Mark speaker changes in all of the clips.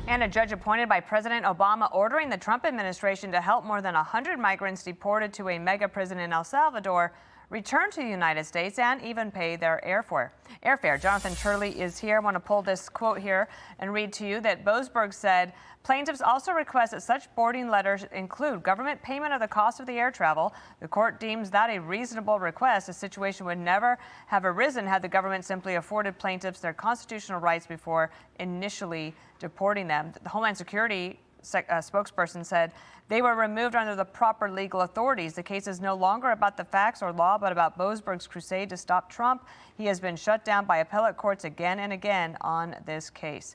Speaker 1: And a judge appointed by President Obama ordering the Trump administration to help more than 100 migrants deported to a mega prison in El Salvador return to the United States and even pay their airfare. Jonathan Turley is here. I want to pull this quote here and read to you that Boasberg said, plaintiffs also request that such boarding letters include government payment of the cost of the air travel. The court deems that a reasonable request. A situation would never have arisen had the government simply afforded plaintiffs their constitutional rights before initially deporting them. The Homeland Security spokesperson said they were removed under the proper legal authorities. The case is no longer about the facts or law, but about Boasberg's crusade to stop Trump. He has been shut down by appellate courts again and again on this case.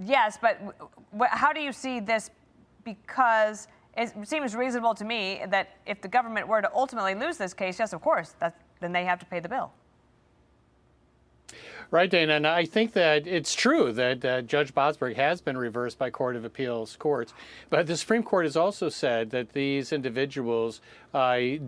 Speaker 1: Yes, but how do you see this? Because it seems reasonable to me that if the government were to ultimately lose this case, yes, of course, then they have to pay the bill.
Speaker 2: Right, Dana, and I think that it's true that Judge Boasberg has been reversed by Court of Appeals courts, but the Supreme Court has also said that these individuals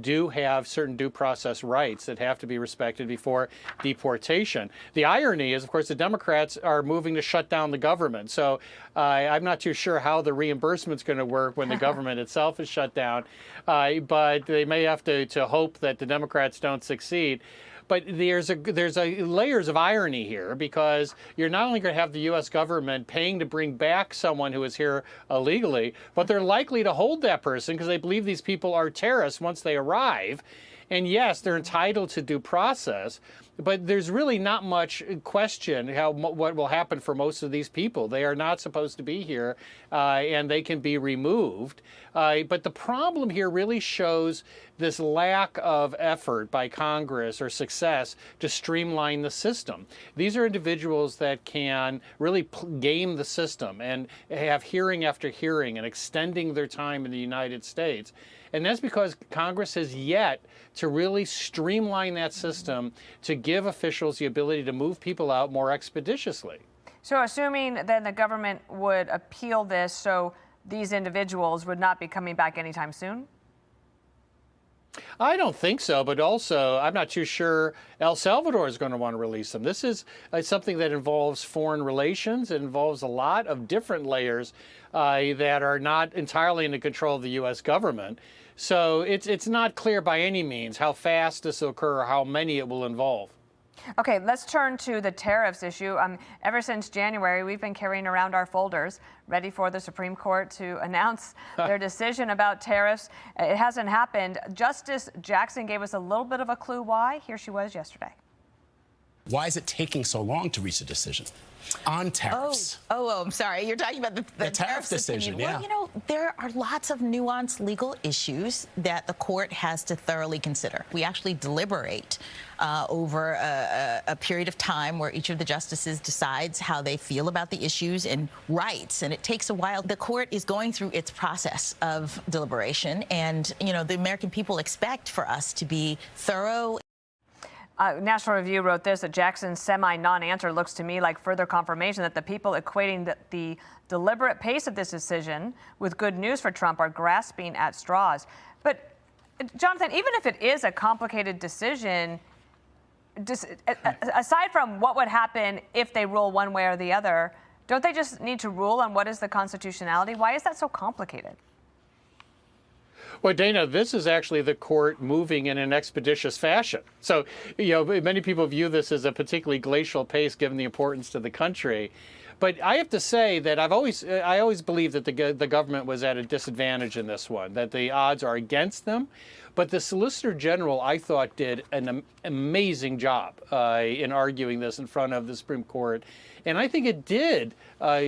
Speaker 2: do have certain due process rights that have to be respected before deportation. The irony is, of course, the Democrats are moving to shut down the government, so I'm not too sure how the reimbursement's going to work when the government itself is shut down, but they may have to hope that the Democrats don't succeed. But there's layers of irony here, because you're not only going to have the U.S. government paying to bring back someone who is here illegally, but they're likely to hold that person because they believe these people are terrorists once they arrive. And yes, they're entitled to due process, but there's really not much question what will happen for most of these people. They are not supposed to be here, and they can be removed. But the problem here really shows this lack of effort by Congress or success to streamline the system. These are individuals that can really game the system and have hearing after hearing and extending their time in the United States. And that's because Congress has yet to really streamline that system to give officials the ability to move people out more expeditiously.
Speaker 1: So assuming then the government would appeal this, so these individuals would not be coming back anytime soon?
Speaker 2: I don't think so, but also I'm not too sure El Salvador is going to want to release them. This is something that involves foreign relations. It involves a lot of different layers that are not entirely in the control of the U.S. government. So it's not clear by any means how fast this will occur or how many it will involve.
Speaker 1: Okay, let's turn to the tariffs issue. Ever since January, we've been carrying around our folders ready for the Supreme Court to announce their decision about tariffs. It hasn't happened. Justice Jackson gave us a little bit of a clue why. Here she was yesterday.
Speaker 3: Why is it taking so long to reach a decision on tariffs?
Speaker 4: Oh, I'm sorry. You're talking about the
Speaker 3: tariff decision,
Speaker 4: opinion.
Speaker 3: yeah.
Speaker 4: Well, you know, there are lots of nuanced legal issues that the court has to thoroughly consider. We actually deliberate over a period of time where each of the justices decides how they feel about the issues and rights, and it takes a while. The court is going through its process of deliberation, and, you know, the American people expect for us to be thorough.
Speaker 1: National Review wrote this, that Jackson's semi-non-answer looks to me like further confirmation that the people equating the deliberate pace of this decision with good news for Trump are grasping at straws. But, Jonathan, even if it is a complicated decision, aside from what would happen if they rule one way or the other, don't they just need to rule on what is the constitutionality? Why is that so complicated?
Speaker 2: Well, Dana, this is actually the court moving in an expeditious fashion. So, you know, many people view this as a particularly glacial pace given the importance to the country. But I have to say that I always believed that the government was at a disadvantage in this one, that the odds are against them. But the Solicitor General, I thought, did an amazing job in arguing this in front of the Supreme Court. And I think it did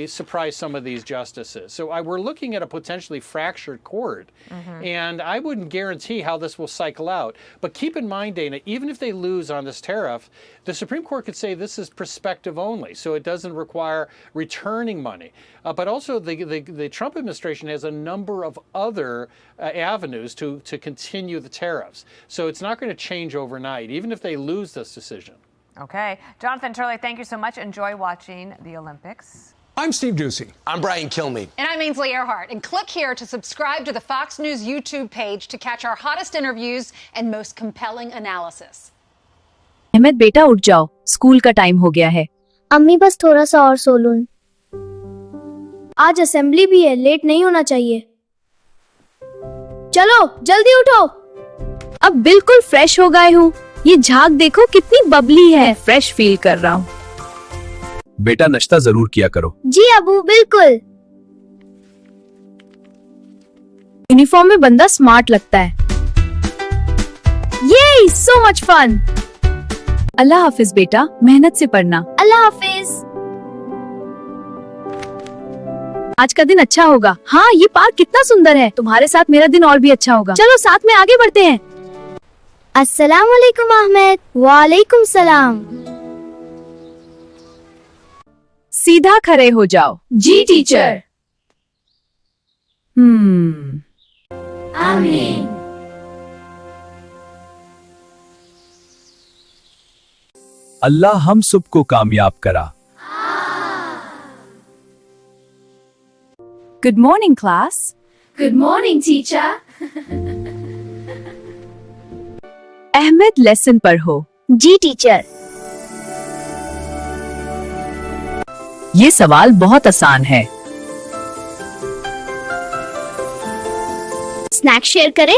Speaker 2: surprise some of these justices. So we're looking at a potentially fractured court. Mm-hmm. And I wouldn't guarantee how this will cycle out. But keep in mind, Dana, even if they lose on this tariff, the Supreme Court could say this is prospective only. So it doesn't require returning money. But also the Trump administration has a number of other avenues to continue the tariffs. So it's not going to change overnight, even if they lose this decision.
Speaker 1: Okay. Jonathan Turley, thank you so much. Enjoy watching the Olympics.
Speaker 5: I'm Steve Ducey.
Speaker 6: I'm Brian Kilmeade.
Speaker 7: And I'm Ainsley Earhart. And click here to subscribe to the Fox News YouTube page to catch our hottest interviews and most compelling analysis.
Speaker 8: Ahmad बेटा उठ जाओ, school का time हो गया है।
Speaker 9: अम्मी बस थोड़ा सा और सो लूं।
Speaker 5: आज असेंबली भी है, लेट नहीं होना चाहिए। चलो जल्दी उठो।
Speaker 6: अब बिल्कुल फ्रेश हो गए हूँ। ये झाग देखो कितनी बबली है, फ्रेश फील कर रहा हूँ।
Speaker 8: बेटा नाश्ता जरूर किया करो।
Speaker 5: जी अबू, बिल्कुल।
Speaker 6: यूनिफॉर्म में बंदा स्मार्ट लगता है। ये सो मच फन। अल्लाह हाफिज बेटा, मेहनत से पढ़ना।
Speaker 5: अल्लाह हाफिज।
Speaker 6: आज का दिन अच्छा होगा। हाँ, ये पार्क कितना सुंदर है। तुम्हारे साथ मेरा दिन और भी अच्छा होगा। चलो साथ में आगे बढ़ते हैं।
Speaker 5: अस्सलाम वालेकुम अहमद। वालेकुम सलाम।
Speaker 6: सीधा खड़े हो जाओ। जी टीचर।
Speaker 5: आमीन।
Speaker 8: अल्लाह हम सबको कामयाब करा।
Speaker 6: Good morning class.
Speaker 5: Good morning teacher.
Speaker 6: Ahmad lesson पढ़ो।
Speaker 5: जी टीचर।
Speaker 6: ये सवाल बहुत आसान है।
Speaker 5: स्नैक शेयर करें?